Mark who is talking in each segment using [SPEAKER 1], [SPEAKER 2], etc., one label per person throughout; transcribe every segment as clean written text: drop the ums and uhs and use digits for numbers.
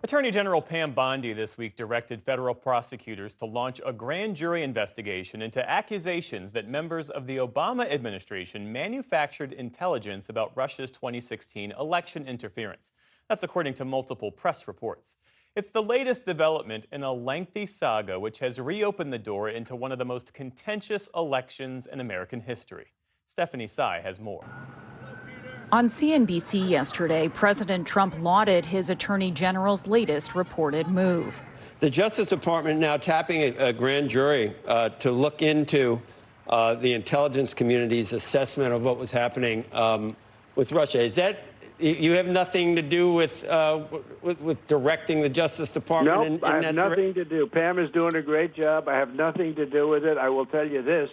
[SPEAKER 1] Attorney General Pam Bondi this week directed federal prosecutors to launch a grand jury investigation into accusations that members of the Obama administration manufactured intelligence about Russia's 2016 election interference. That's according to multiple press reports. It's the latest development in a lengthy saga which has reopened the door into one of the most contentious elections in American history. Stephanie Sy has more.
[SPEAKER 2] On CNBC yesterday, President Trump lauded his attorney general's latest reported move.
[SPEAKER 3] The Justice Department now tapping a grand jury to look into the intelligence community's assessment of what was happening with Russia. Is that you have nothing to do with directing the Justice Department?
[SPEAKER 4] No, I have nothing to do. Pam is doing a great job. I have nothing to do with it. I will tell you this: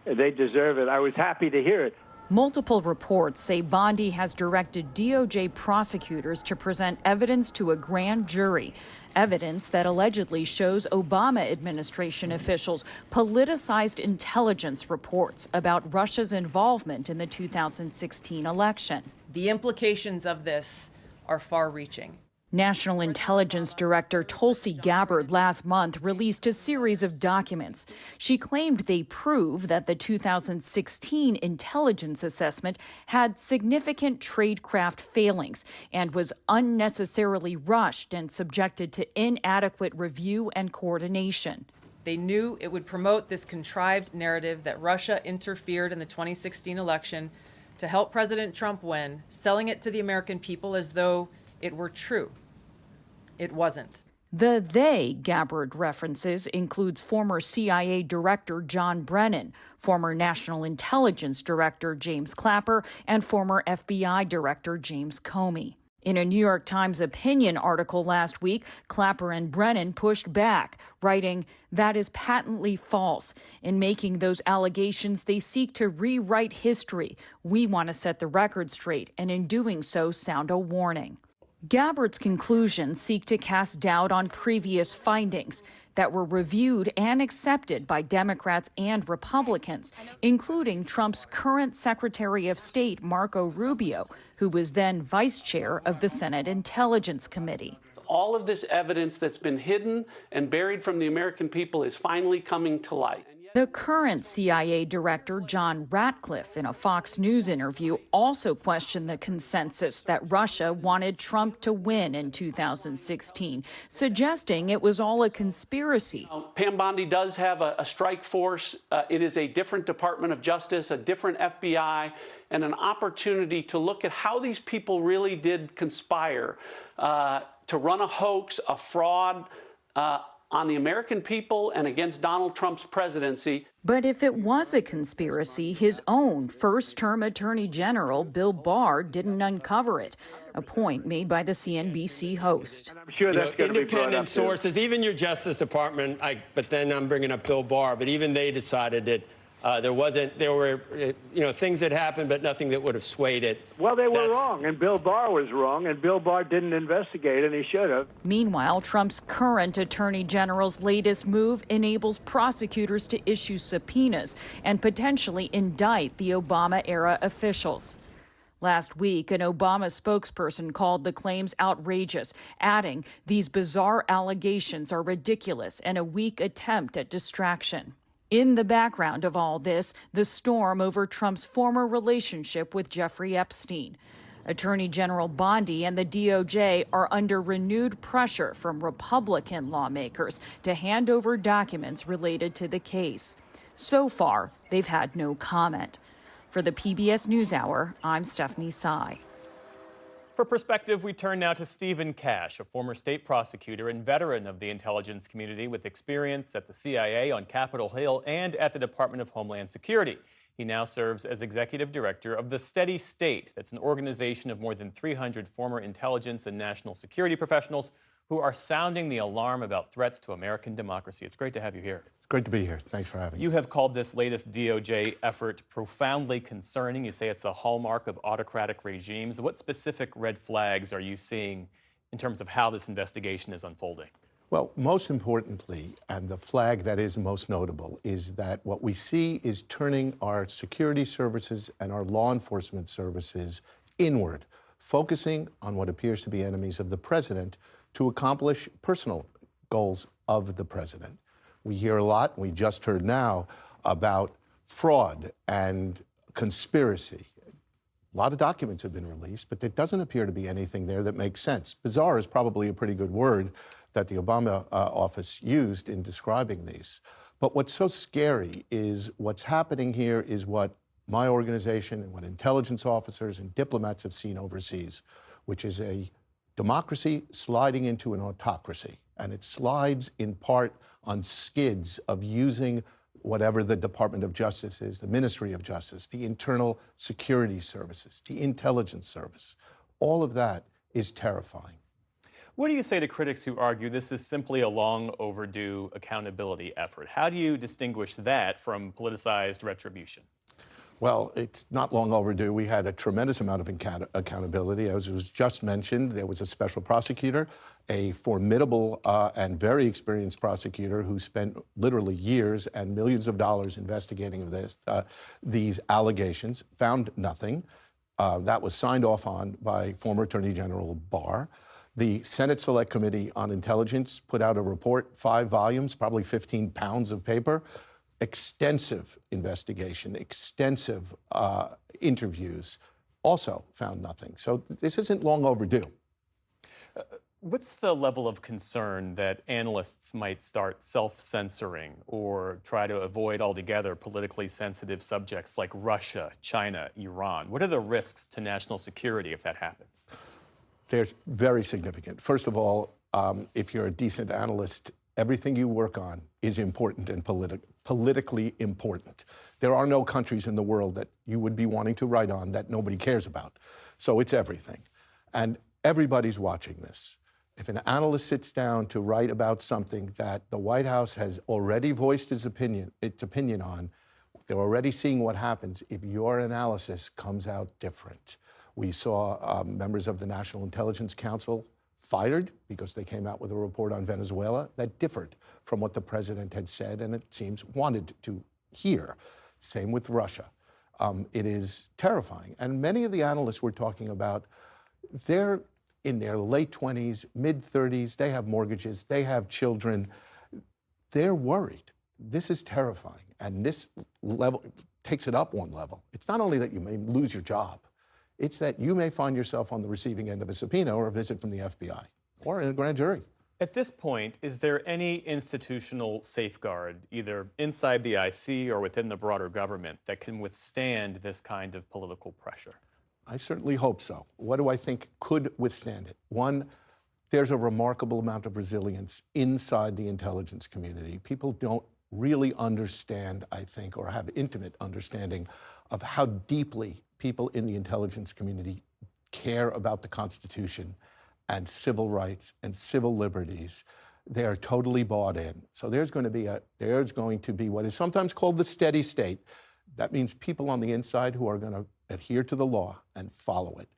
[SPEAKER 4] they deserve it. I was happy to hear it.
[SPEAKER 2] Multiple reports say Bondi has directed DOJ prosecutors to present evidence to a grand jury, evidence that allegedly shows Obama administration officials politicized intelligence reports about Russia's involvement in the 2016 election.
[SPEAKER 5] The implications of this are far-reaching.
[SPEAKER 2] National Intelligence Director Tulsi Gabbard last month released a series of documents. She claimed they prove that the 2016 intelligence assessment had significant tradecraft failings and was unnecessarily rushed and subjected to inadequate review and coordination.
[SPEAKER 5] They knew it would promote this contrived narrative that Russia interfered in the 2016 election to help President Trump win, selling it to the American people as though it were true. It wasn't.
[SPEAKER 2] The they Gabbard references includes former CIA Director John Brennan, former National Intelligence Director James Clapper, and former FBI Director James Comey. In a New York Times opinion article last week, Clapper and Brennan pushed back, writing, "That is patently false. In making those allegations, they seek to rewrite history. We want to set the record straight, and in doing so, sound a warning." Gabbard's conclusions seek to cast doubt on previous findings that were reviewed and accepted by Democrats and Republicans, including Trump's current Secretary of State, Marco Rubio, who was then vice chair of the Senate Intelligence Committee.
[SPEAKER 6] All of this evidence that's been hidden and buried from the American people is finally coming to light.
[SPEAKER 2] The current CIA director, John Ratcliffe, in a Fox News interview, also questioned the consensus that Russia wanted Trump to win in 2016, suggesting it was all a conspiracy.
[SPEAKER 6] Pam Bondi does have a strike force. It is a different Department of Justice, a different FBI, and an opportunity to look at how these people really did conspire to run a hoax, a fraud, on the American people and against Donald Trump's presidency.
[SPEAKER 2] But if it was a conspiracy, his own first-term Attorney General, Bill Barr, didn't uncover it, a point made by the CNBC host.
[SPEAKER 4] And I'm sure that's going to be brought up
[SPEAKER 3] independent sources, even your Justice Department, but then I'm bringing up Bill Barr, but even they decided that there were things that happened, but nothing that would have swayed it.
[SPEAKER 4] Well, they were wrong, and Bill Barr was wrong, and Bill Barr didn't investigate, and he should have.
[SPEAKER 2] Meanwhile, Trump's current Attorney General's latest move enables prosecutors to issue subpoenas and potentially indict the Obama-era officials. Last week, an Obama spokesperson called the claims outrageous, adding, "These bizarre allegations are ridiculous and a weak attempt at distraction." In the background of all this, the storm over Trump's former relationship with Jeffrey Epstein. Attorney General Bondi and the DOJ are under renewed pressure from Republican lawmakers to hand over documents related to the case. So far, they've had no comment. For the PBS NewsHour, I'm Stephanie Sy.
[SPEAKER 1] For perspective, we turn now to Stephen Cash, a former state prosecutor and veteran of the intelligence community with experience at the CIA on Capitol Hill and at the Department of Homeland Security. He now serves as executive director of the Steady State. That's an organization of more than 300 former intelligence and national security professionals who are sounding the alarm about threats to American democracy. It's great to have you here.
[SPEAKER 7] It's great to be here. Thanks for having me.
[SPEAKER 1] You have called this latest DOJ effort profoundly concerning. You say it's a hallmark of autocratic regimes. What specific red flags are you seeing in terms of how this investigation is unfolding?
[SPEAKER 7] Well, most importantly, and the flag that is most notable, is that what we see is turning our security services and our law enforcement services inward, focusing on what appears to be enemies of the president to accomplish personal goals of the president. We hear a lot, and we just heard now, about fraud and conspiracy. A lot of documents have been released, but there doesn't appear to be anything there that makes sense. Bizarre is probably a pretty good word that the Obama office used in describing these. But what's so scary is what's happening here is what my organization and what intelligence officers and diplomats have seen overseas, which is a democracy sliding into an autocracy. And it slides in part on skids of using whatever the Department of Justice is, the Ministry of Justice, the Internal Security Services, the Intelligence Service. All of that is terrifying.
[SPEAKER 1] What do you say to critics who argue this is simply a long overdue accountability effort? How do you distinguish that from politicized retribution?
[SPEAKER 7] Well, it's not long overdue. We had a tremendous amount of accountability. As was just mentioned, there was a special prosecutor, a formidable and very experienced prosecutor who spent literally years and millions of dollars investigating these allegations, found nothing. That was signed off on by former Attorney General Barr. The Senate Select Committee on Intelligence put out a report, 5 volumes, probably 15 pounds of paper. Extensive investigation, extensive interviews, also found nothing. So this isn't long overdue.
[SPEAKER 1] What's the level of concern that analysts might start self-censoring or try to avoid altogether politically sensitive subjects like Russia, China, Iran? What are the risks to national security if that happens?
[SPEAKER 7] They're very significant. First of all, if you're a decent analyst, everything you work on is important and politically important. There are no countries in the world that you would be wanting to write on that nobody cares about. So it's everything. And everybody's watching this. If an analyst sits down to write about something that the White House has already voiced its opinion on, they're already seeing what happens if your analysis comes out different. We saw members of the National Intelligence Council fired because they came out with a report on Venezuela that differed from what the president had said and it seems wanted to hear. Same with Russia. It is terrifying. And many of the analysts we're talking about, they're in their late 20s, mid 30s, they have mortgages, they have children. They're worried. This is terrifying. And this level takes it up one level. It's not only that you may lose your job, it's that you may find yourself on the receiving end of a subpoena or a visit from the FBI or in a grand jury.
[SPEAKER 1] At this point, is there any institutional safeguard, either inside the IC or within the broader government, that can withstand this kind of political pressure?
[SPEAKER 7] I certainly hope so. What do I think could withstand it? One, there's a remarkable amount of resilience inside the intelligence community. People don't really understand, I think, or have intimate understanding of how deeply people in the intelligence community care about the Constitution and civil rights and civil liberties. They are totally bought in. So there's going to be what is sometimes called the steady state. That means people on the inside who are going to adhere to the law and follow it.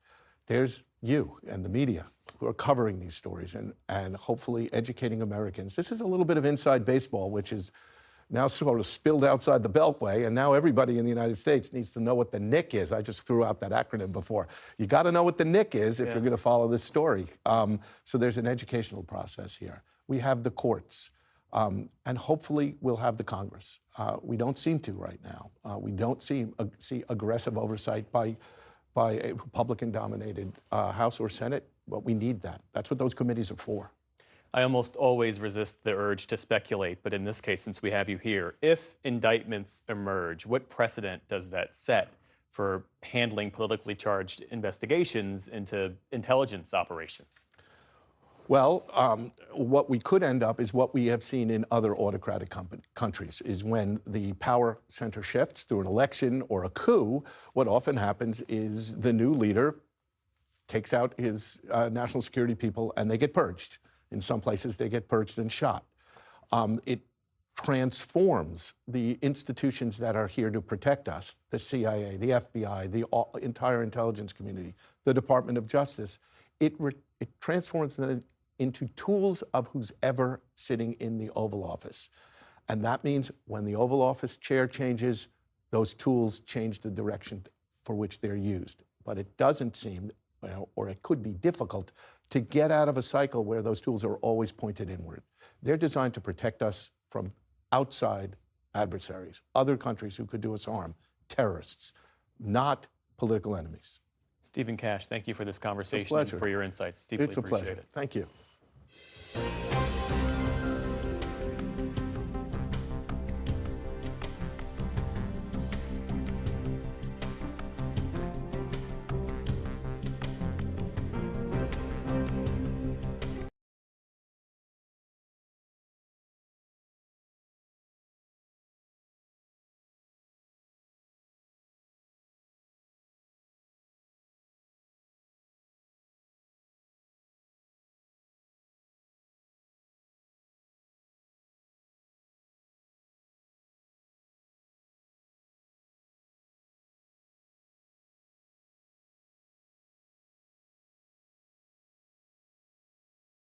[SPEAKER 7] There's you and the media who are covering these stories and hopefully educating Americans. This is a little bit of inside baseball, which is now sort of spilled outside the Beltway, and now everybody in the United States needs to know what the NIC is. I just threw out that acronym before. You got to know what the NIC is if you're going to follow this story. So there's an educational process here. We have the courts, and hopefully we'll have the Congress. We don't seem to right now. We don't see aggressive oversight by a Republican-dominated House or Senate, but we need that. That's what those committees are for.
[SPEAKER 1] I almost always resist the urge to speculate, but in this case, since we have you here, if indictments emerge, what precedent does that set for handling politically charged investigations into intelligence operations?
[SPEAKER 7] Well, what we could end up is what we have seen in other autocratic countries, is when the power center shifts through an election or a coup, what often happens is the new leader takes out his national security people and they get purged. In some places, they get purged and shot. It transforms the institutions that are here to protect us, the CIA, the FBI, the entire intelligence community, the Department of Justice. It transforms them into tools of who's ever sitting in the Oval Office. And that means when the Oval Office chair changes, those tools change the direction for which they're used. But it doesn't seem, or it could be difficult to get out of a cycle where those tools are always pointed inward. They're designed to protect us from outside adversaries, other countries who could do us harm, terrorists, not political enemies.
[SPEAKER 1] Stephen Cash, thank you for this conversation and
[SPEAKER 7] pleasure.
[SPEAKER 1] for your insights. Deeply
[SPEAKER 7] It's a
[SPEAKER 1] appreciate
[SPEAKER 7] pleasure.
[SPEAKER 1] it.
[SPEAKER 7] Thank you.